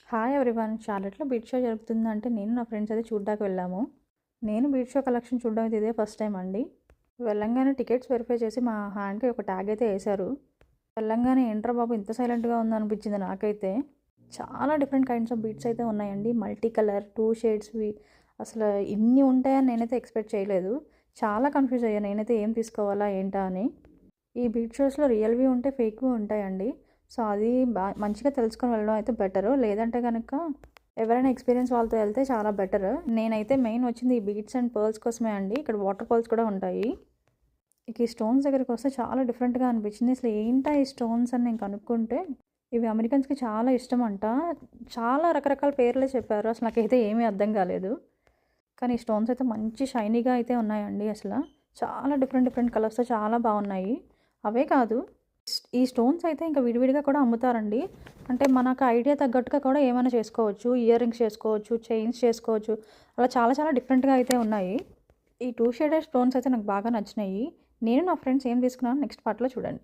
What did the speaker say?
Hi everyone. షార్లెట్‌లో beat show జరుగుతుందంటే నేను నా ఫ్రెండ్స్ అయితే చూడ్డానికి వెళ్ళాము. నేను బీట్ షో కలెక్షన్ చూడడం అయితే ఇదే ఫస్ట్ టైం అండి. వెళ్ళంగానే టికెట్స్ వెరిఫై చేసి మా హ్యాండ్‌కి ఒక ట్యాగ్ అయితే ఏశారు. వెళ్ళంగానే ఏంట్రా బాబు ఇంత సైలెంట్‌గా ఉందనిపించింది నాకైతే. చాలా డిఫరెంట్ కైండ్స్ ఆఫ్ బీట్స్ అయితే ఉన్నాయండి. మల్టీ కలర్, 2 షేడ్స్‌వి అసలు ఇన్ని ఉంటాయని నేనైతే ఎక్స్‌పెక్ట్ చేయలేదు. చాలా కన్‌ఫ్యూజ్ అయ్యాను నేనైతే ఏం తీసుకోవాలా ఏంటా అని. ఈ బీట్ షోస్‌లో రియల్‌వి ఉంటే ఫేక్‌వి ఉంటాయండి. సో, అది మంచిగా తెలుసుకొని వెళ్ళడం అయితే బెటరు. లేదంటే గనక ఎవరైనా ఎక్స్‌పీరియన్స్ వాళ్ళతో వెళ్తే చాలా బెటరు. నేనైతే మెయిన్ వచ్చింది ఈ బీడ్స్ అండ్ పర్ల్స్ కోసమే అండి. ఇక్కడ వాటర్ పర్ల్స్ కూడా ఉంటాయి. ఇక ఈ స్టోన్స్ దగ్గరికొస్తే చాలా డిఫరెంట్‌గా అనిపించింది. అసలు ఏంటా ఈ స్టోన్స్ అని నేను కనుక్కుంటే, ఇవి అమెరికన్స్‌కి చాలా ఇష్టమంట. చాలా రకరకాల పేర్లే చెప్పారు. అసలు నాకైతే ఏమీ అర్థం కాలేదు. కానీ ఈ స్టోన్స్ అయితే మంచి షైనీగా అయితే ఉన్నాయండి అసల. చాలా డిఫరెంట్ డిఫరెంట్ కలర్స్‌తో చాలా బాగున్నాయి. అవే కాదు, ఈ స్టోన్స్ అయితే ఇంకా విడివిడిగా కూడా అమ్ముతారండి. అంటే మనకు ఐడియా తగ్గట్టుగా కూడా ఏమైనా చేసుకోవచ్చు. ఇయర్ రింగ్స్ చేసుకోవచ్చు, చైన్స్ చేసుకోవచ్చు. అలా చాలా చాలా డిఫరెంట్‌గా అయితే ఉన్నాయి. ఈ 2 షేడెడ్ స్టోన్స్ అయితే నాకు బాగా నచ్చినాయి. నేను నా ఫ్రెండ్స్ ఏం తీసుకున్నానో నెక్స్ట్ పార్ట్‌లో చూడండి.